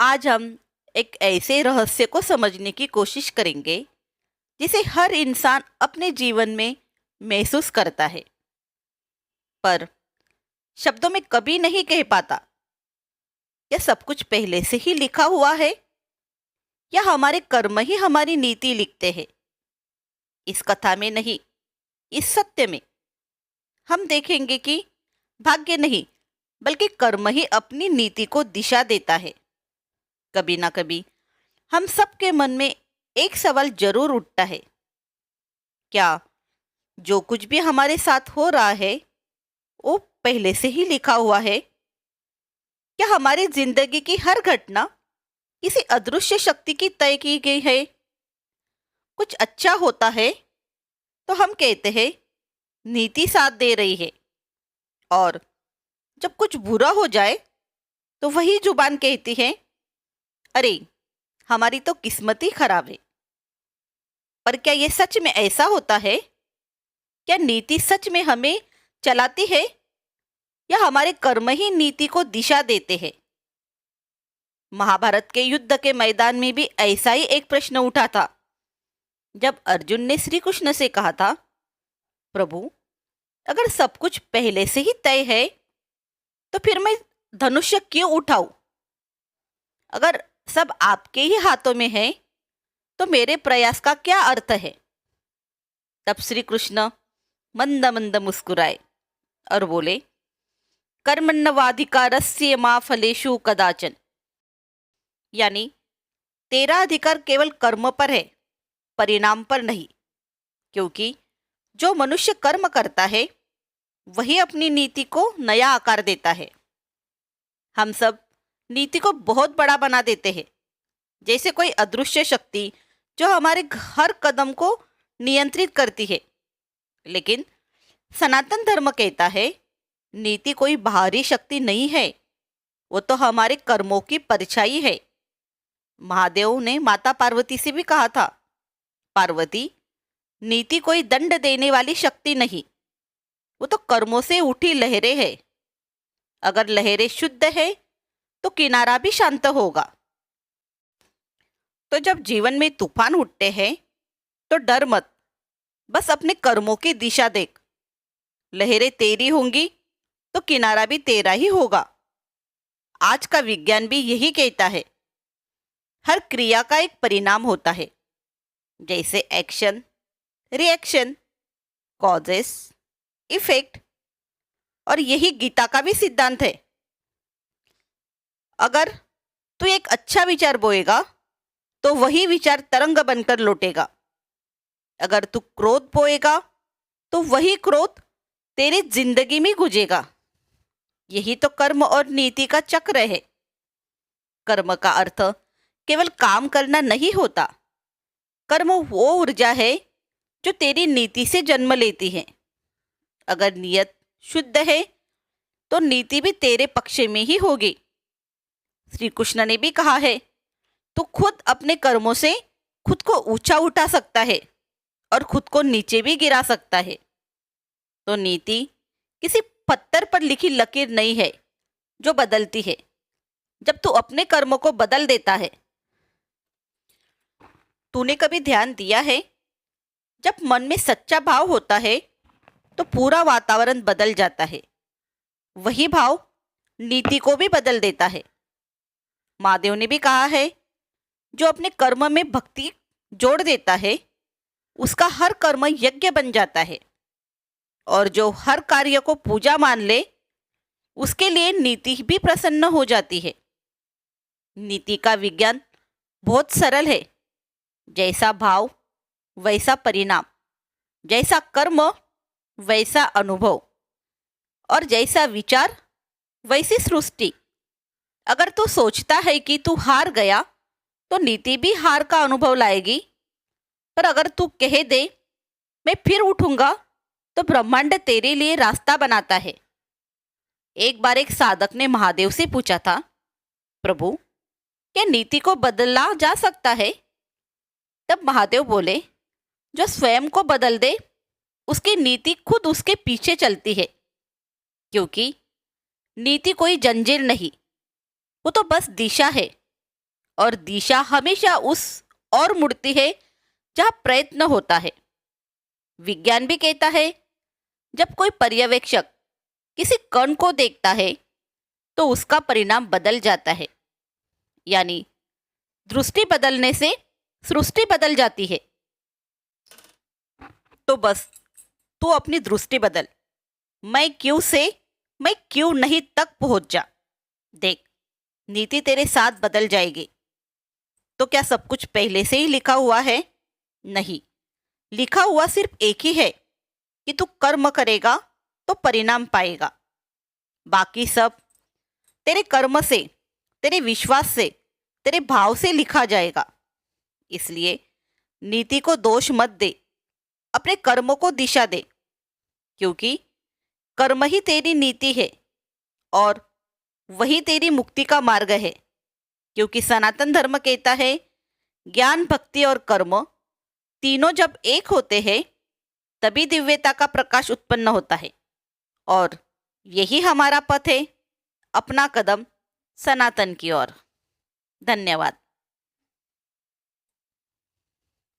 आज हम एक ऐसे रहस्य को समझने की कोशिश करेंगे जिसे हर इंसान अपने जीवन में महसूस करता है, पर शब्दों में कभी नहीं कह पाता। क्या सब कुछ पहले से ही लिखा हुआ है, या हमारे कर्म ही हमारी नीति लिखते हैं? इस कथा में नहीं, इस सत्य में हम देखेंगे कि भाग्य नहीं, बल्कि कर्म ही अपनी नीति को दिशा देता है। कभी ना कभी हम सबके मन में एक सवाल जरूर उठता है: क्या जो कुछ भी हमारे साथ हो रहा है वो पहले से ही लिखा हुआ है? क्या हमारी जिंदगी की हर घटना किसी अदृश्य शक्ति की तय की गई है? कुछ अच्छा होता है तो हम कहते हैं नीति साथ दे रही है, और जब कुछ बुरा हो जाए तो वही जुबान कहती है, अरे हमारी तो किस्मत ही खराब है। पर क्या ये सच में ऐसा होता है? क्या नीति सच में हमें चलाती है, या हमारे कर्म ही नीति को दिशा देते हैं? महाभारत के युद्ध के मैदान में भी ऐसा ही एक प्रश्न उठा था, जब अर्जुन ने श्री कृष्ण से कहा था, प्रभु, अगर सब कुछ पहले से ही तय है तो फिर मैं धनुष्य क्यों उठाऊं? अगर सब आपके ही हाथों में है तो मेरे प्रयास का क्या अर्थ है? तब श्री कृष्ण मंद मंद मुस्कुराए और बोले, कर्मण्यवाधिकारस्य मा फलेषु कदाचन। यानी तेरा अधिकार केवल कर्म पर है, परिणाम पर नहीं। क्योंकि जो मनुष्य कर्म करता है वही अपनी नीति को नया आकार देता है। हम सब नीति को बहुत बड़ा बना देते हैं, जैसे कोई अदृश्य शक्ति जो हमारे हर कदम को नियंत्रित करती है। लेकिन सनातन धर्म कहता है नीति कोई बाहरी शक्ति नहीं है, वो तो हमारे कर्मों की परछाई है। महादेव ने माता पार्वती से भी कहा था, पार्वती, नीति कोई दंड देने वाली शक्ति नहीं, वो तो कर्मों से उठी लहरें है। अगर लहरें शुद्ध है तो किनारा भी शांत होगा। तो जब जीवन में तूफान उठते हैं तो डर मत, बस अपने कर्मों की दिशा देख। लहरें तेरी होंगी तो किनारा भी तेरा ही होगा। आज का विज्ञान भी यही कहता है, हर क्रिया का एक परिणाम होता है, जैसे एक्शन, रिएक्शन, कॉजेस, इफेक्ट। और यही गीता का भी सिद्धांत है। अगर तू एक अच्छा विचार बोएगा तो वही विचार तरंग बनकर लौटेगा। अगर तू क्रोध बोएगा तो वही क्रोध तेरी जिंदगी में गुजेगा। यही तो कर्म और नीति का चक्र है। कर्म का अर्थ केवल काम करना नहीं होता। कर्म वो ऊर्जा है जो तेरी नीति से जन्म लेती है। अगर नियत शुद्ध है तो नीति भी तेरे पक्ष में ही होगी। श्री कृष्ण ने भी कहा है, तू खुद अपने कर्मों से खुद को ऊंचा उठा सकता है और खुद को नीचे भी गिरा सकता है। तो नीति किसी पत्थर पर लिखी लकीर नहीं है जो बदलती है जब तू अपने कर्मों को बदल देता है। तूने कभी ध्यान दिया है, जब मन में सच्चा भाव होता है तो पूरा वातावरण बदल जाता है। वही भाव नीति को भी बदल देता है। महादेव ने भी कहा है, जो अपने कर्म में भक्ति जोड़ देता है उसका हर कर्म यज्ञ बन जाता है, और जो हर कार्य को पूजा मान ले उसके लिए नीति भी प्रसन्न हो जाती है। नीति का विज्ञान बहुत सरल है। जैसा भाव वैसा परिणाम, जैसा कर्म वैसा अनुभव, और जैसा विचार वैसी सृष्टि। अगर तू सोचता है कि तू हार गया तो नीति भी हार का अनुभव लाएगी। पर अगर तू कह दे मैं फिर उठूंगा, तो ब्रह्मांड तेरे लिए रास्ता बनाता है। एक बार एक साधक ने महादेव से पूछा था, प्रभु, क्या नीति को बदला जा सकता है? तब महादेव बोले, जो स्वयं को बदल दे उसकी नीति खुद उसके पीछे चलती है। क्योंकि नीति कोई जंजीर नहीं, वो तो बस दिशा है। और दिशा हमेशा उस और मुड़ती है जहाँ प्रयत्न होता है। विज्ञान भी कहता है, जब कोई पर्यवेक्षक किसी कण को देखता है तो उसका परिणाम बदल जाता है। यानी दृष्टि बदलने से सृष्टि बदल जाती है। तो बस तू अपनी दृष्टि बदल। मैं क्यों से मैं क्यों नहीं तक पहुंच जा। देख, नीति तेरे साथ बदल जाएगी। तो क्या सब कुछ पहले से ही लिखा हुआ है? नहीं, लिखा हुआ सिर्फ एक ही है कि तू कर्म करेगा तो परिणाम पाएगा। बाकी सब तेरे कर्म से, तेरे विश्वास से, तेरे भाव से लिखा जाएगा। इसलिए नीति को दोष मत दे, अपने कर्मों को दिशा दे, क्योंकि कर्म ही तेरी नीति है और वही तेरी मुक्ति का मार्ग है। क्योंकि सनातन धर्म कहता है, ज्ञान, भक्ति और कर्म तीनों जब एक होते हैं तभी दिव्यता का प्रकाश उत्पन्न होता है। और यही हमारा पथ है, अपना कदम सनातन की ओर। धन्यवाद।